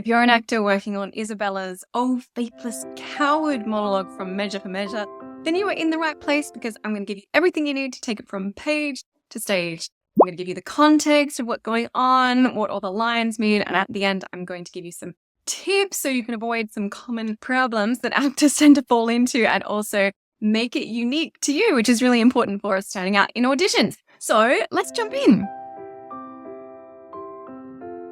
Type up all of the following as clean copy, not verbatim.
If you're an actor working on Isabella's "Oh, faithless coward" monologue from Measure for Measure, then you are in the right place, because I'm going to give you everything you need to take it from page to stage. I'm going to give you the context of what's going on, what all the lines mean, and at the end, I'm going to give you some tips so you can avoid some common problems that actors tend to fall into, and also make it unique to you, which is really important for us starting out in auditions. So let's jump in.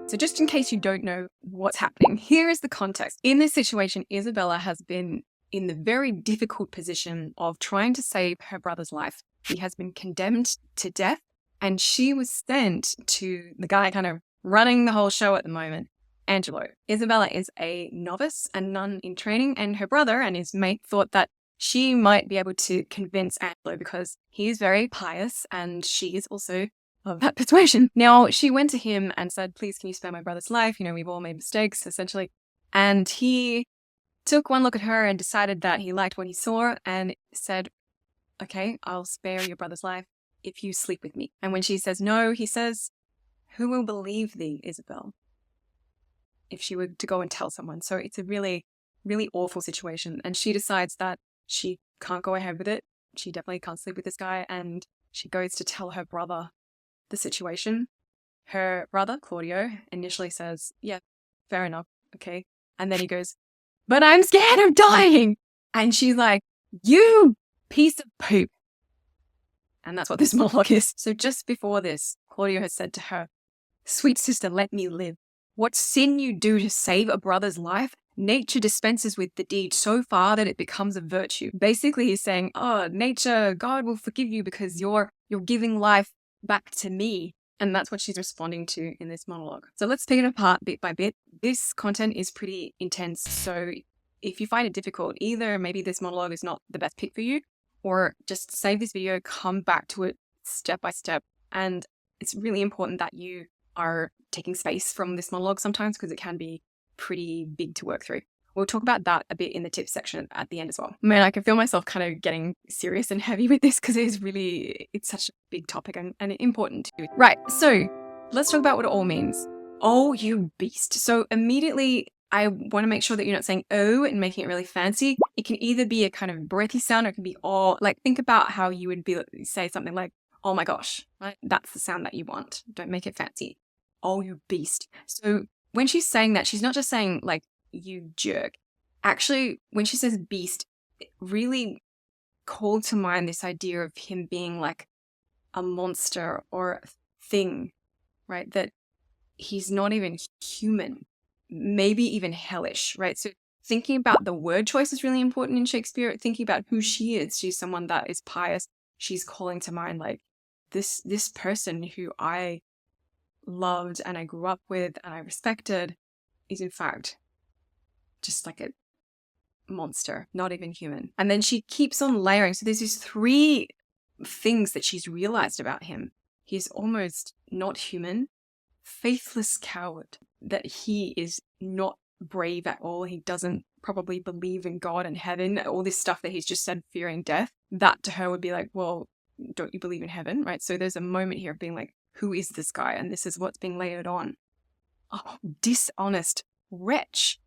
So just in case you don't know what's happening, here is the context. In this situation, Isabella has been in the very difficult position of trying to save her brother's life. He has been condemned to death, and she was sent to the guy kind of running the whole show at the moment, Angelo. Isabella is a novice and nun in training, and her brother and his mate thought that she might be able to convince Angelo because he is very pious and she is also of that persuasion. Now, she went to him and said, please, can you spare my brother's life? You know, we've all made mistakes, essentially. And he took one look at her and decided that he liked what he saw and said, okay, I'll spare your brother's life if you sleep with me. And when she says no, he says, who will believe thee, Isabel, if she were to go and tell someone? So it's a really, really awful situation. And she decides that she can't go ahead with it. She definitely can't sleep with this guy. And she goes to tell her brother the situation. Her brother, Claudio, initially says, yeah, fair enough, okay. And then he goes, but I'm scared of dying. And she's like, you piece of poop. And that's what this monologue is. So just before this, Claudio has said to her, sweet sister, let me live. What sin you do to save a brother's life, nature dispenses with the deed so far that it becomes a virtue. Basically, he's saying, oh, nature, God will forgive you because you're giving life back to me. And that's what she's responding to in this monologue. So let's take it apart bit by bit. This content is pretty intense. So if you find it difficult, either maybe this monologue is not the best pick for you, or just save this video, come back to it step by step. And it's really important that you are taking space from this monologue sometimes, because it can be pretty big to work through. We'll talk about that a bit in the tips section at the end as well. Man, I can feel myself kind of getting serious and heavy with this because it's such a big topic and important too. Right, so let's talk about what it all means. Oh, you beast. So immediately, I want to make sure that you're not saying oh and making it really fancy. It can either be a kind of breathy sound, or it can be oh. Like, think about how you would say something like, oh my gosh, right? That's the sound that you want. Don't make it fancy. Oh, you beast. So when she's saying that, she's not just saying like, you jerk. Actually, when she says beast, it really called to mind this idea of him being like a monster or a thing, right? That he's not even human, maybe even hellish, right? So thinking about the word choice is really important in Shakespeare. Thinking about who she is. She's someone that is pious. She's calling to mind like this person who I loved and I grew up with and I respected is in fact just like a monster, not even human. And then she keeps on layering. So there's these three things that she's realized about him. He's almost not human, faithless coward, that he is not brave at all. He doesn't probably believe in God and heaven, all this stuff that he's just said, fearing death. That to her would be like, well, don't you believe in heaven, right? So there's a moment here of being like, who is this guy? And this is what's being layered on. Oh, dishonest wretch.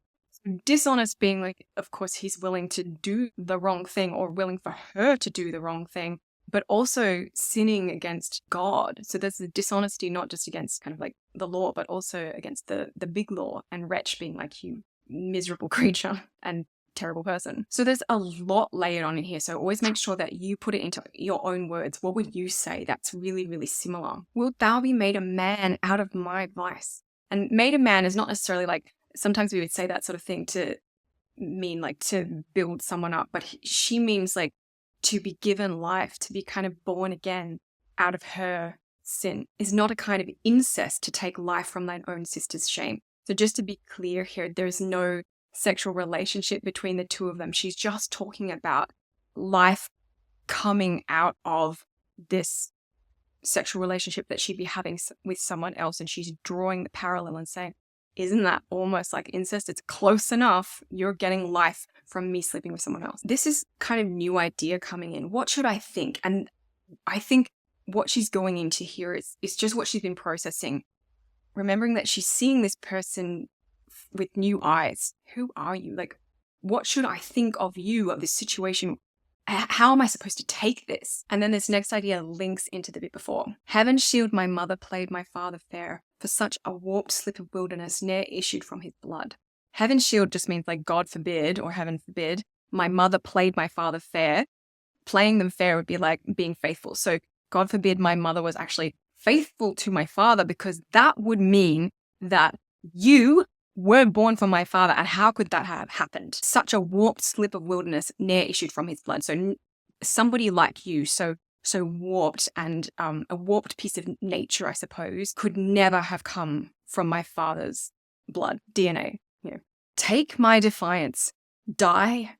Dishonest being like, of course, he's willing to do the wrong thing, or willing for her to do the wrong thing, but also sinning against God. So there's the dishonesty, not just against kind of like the law, but also against the big law, and wretch being like, you miserable creature and terrible person. So there's a lot layered on in here. So always make sure that you put it into your own words. What would you say that's really, really similar? Wilt thou be made a man out of my vice? And made a man is not necessarily like, sometimes we would say that sort of thing to mean like to build someone up, but she means like to be given life, to be kind of born again out of her sin. Is not a kind of incest to take life from thine own sister's shame. So just to be clear here, there's no sexual relationship between the two of them. She's just talking about life coming out of this sexual relationship that she'd be having with someone else. And she's drawing the parallel and saying, isn't that almost like incest? It's close enough. You're getting life from me sleeping with someone else. This is kind of new idea coming in. What should I think? And I think what she's going into here is just what she's been processing. Remembering that she's seeing this person with new eyes. Who are you? Like, what should I think of you, of this situation? How am I supposed to take this? And then this next idea links into the bit before. Heaven shield my mother played my father fair, for such a warped slip of wilderness ne'er issued from his blood. Heaven shield just means like God forbid, or heaven forbid, my mother played my father fair. Playing them fair would be like being faithful. So God forbid my mother was actually faithful to my father, because that would mean that you were born from my father, and how could that have happened? Such a warped slip of wilderness ne'er issued from his blood. So somebody like you, so warped, and a warped piece of nature, I suppose, could never have come from my father's blood, DNA. You know, take my defiance, die,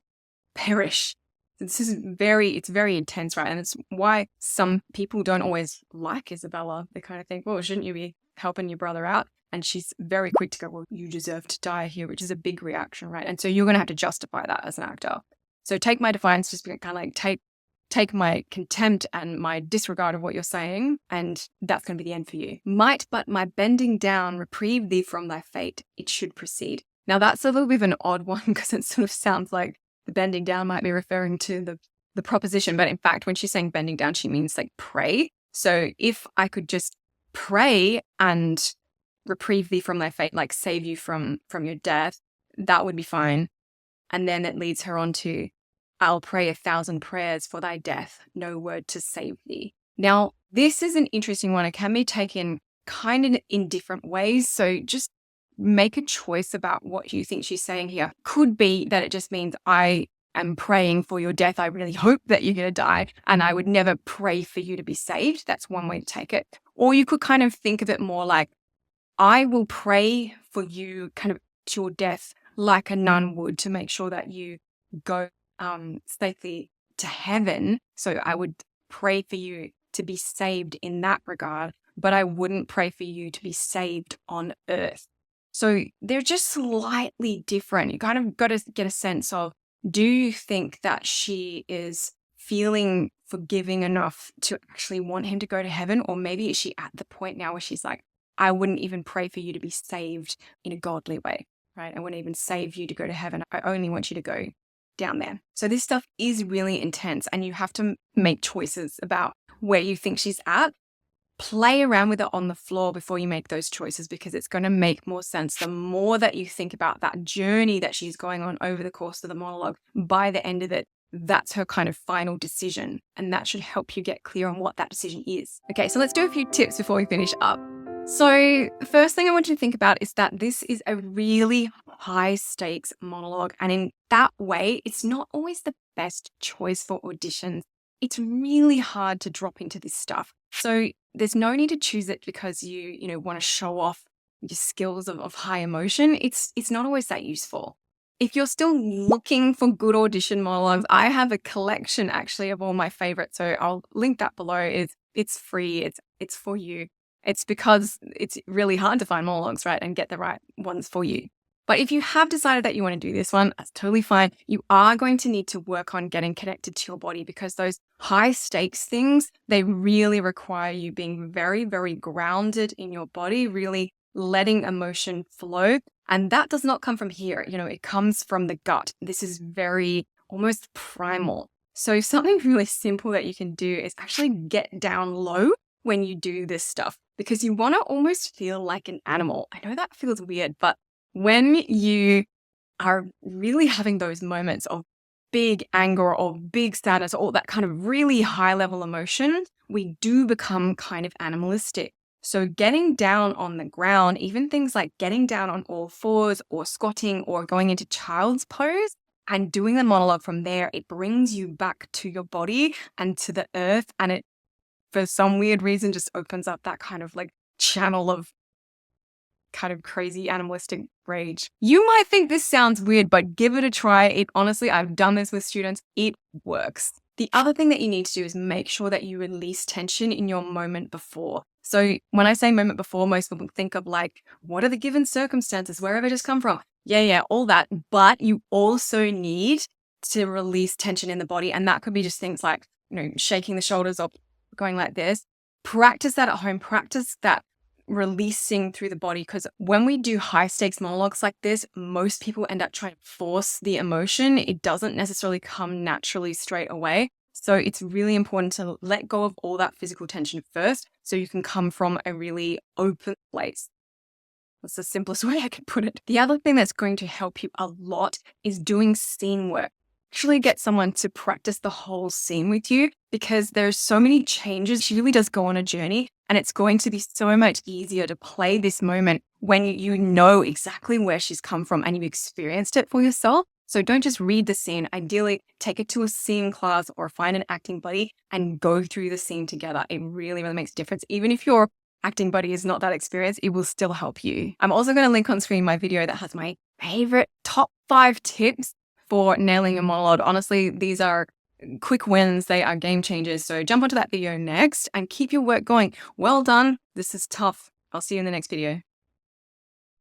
perish. This is it's very intense, right? And it's why some people don't always like Isabella. They kind of think, well, shouldn't you be helping your brother out? And she's very quick to go, well, you deserve to die here, which is a big reaction, right? And so you're going to have to justify that as an actor. So take my defiance, just kind of like take my contempt and my disregard of what you're saying, and that's going to be the end for you. Might but my bending down reprieve thee from thy fate, it should proceed. Now that's a little bit of an odd one, because it sort of sounds like the bending down might be referring to the proposition, but in fact, when she's saying bending down, she means like pray. So if I could just pray and reprieve thee from thy fate, like save you from your death, that would be fine. And then it leads her on to, I'll pray 1,000 prayers for thy death, no word to save thee. Now, this is an interesting one. It can be taken kind of in different ways. So just make a choice about what you think she's saying here. Could be that it just means I am praying for your death. I really hope that you're going to die, and I would never pray for you to be saved. That's one way to take it. Or you could kind of think of it more like, I will pray for you kind of to your death like a nun would, to make sure that you go safely to heaven. So I would pray for you to be saved in that regard, but I wouldn't pray for you to be saved on earth. So they're just slightly different. You kind of got to get a sense of, do you think that she is feeling forgiving enough to actually want him to go to heaven? Or maybe is she at the point now where she's like, I wouldn't even pray for you to be saved in a godly way, right? I wouldn't even save you to go to heaven. I only want you to go down there. So this stuff is really intense, and you have to make choices about where you think she's at. Play around with it on the floor before you make those choices, because it's going to make more sense the more that you think about that journey that she's going on over the course of the monologue. By the end of it, that's her kind of final decision, and that should help you get clear on what that decision is. Okay, so let's do a few tips before we finish up. So the first thing I want you to think about is that this is a really high stakes monologue, and in that way, it's not always the best choice for auditions. It's really hard to drop into this stuff. So there's no need to choose it because you want to show off your skills of high emotion. It's not always that useful. If you're still looking for good audition monologues, I have a collection actually of all my favorites. So I'll link that below. It's free. It's for you. It's because it's really hard to find monologues, right, and get the right ones for you. But if you have decided that you want to do this one, that's totally fine. You are going to need to work on getting connected to your body, because those high stakes things, they really require you being very, very grounded in your body, really letting emotion flow. And that does not come from here. It comes from the gut. This is very almost primal. So something really simple that you can do is actually get down low when you do this stuff, because you want to almost feel like an animal. I know that feels weird, but when you are really having those moments of big anger or big sadness, or that kind of really high level emotion, we do become kind of animalistic. So getting down on the ground, even things like getting down on all fours or squatting or going into child's pose and doing the monologue from there, it brings you back to your body and to the earth. And it, for some weird reason, just opens up that kind of like channel of kind of crazy animalistic rage. You might think this sounds weird, but give it a try. It honestly, I've done this with students. It works. The other thing that you need to do is make sure that you release tension in your moment before. So when I say moment before, most people think of like, what are the given circumstances? Where have I just come from? Yeah, all that. But you also need to release tension in the body. And that could be just things like, shaking the shoulders or going like this. Practice that at home. Practice that releasing through the body, because when we do high stakes monologues like this, most people end up trying to force the emotion. It doesn't necessarily come naturally straight away. So it's really important to let go of all that physical tension first so you can come from a really open place. That's the simplest way I could put it. The other thing that's going to help you a lot is doing scene work. Actually get someone to practice the whole scene with you, because there's so many changes. She really does go on a journey, and it's going to be so much easier to play this moment when you know exactly where she's come from and you've experienced it for yourself. So don't just read the scene. Ideally, take it to a scene class or find an acting buddy and go through the scene together. It really, really makes a difference. Even if your acting buddy is not that experienced, it will still help you. I'm also going to link on screen my video that has my favorite top 5 tips for nailing a monologue. Honestly, these are quick wins. They are game changers. So jump onto that video next and keep your work going. Well done. This is tough. I'll see you in the next video.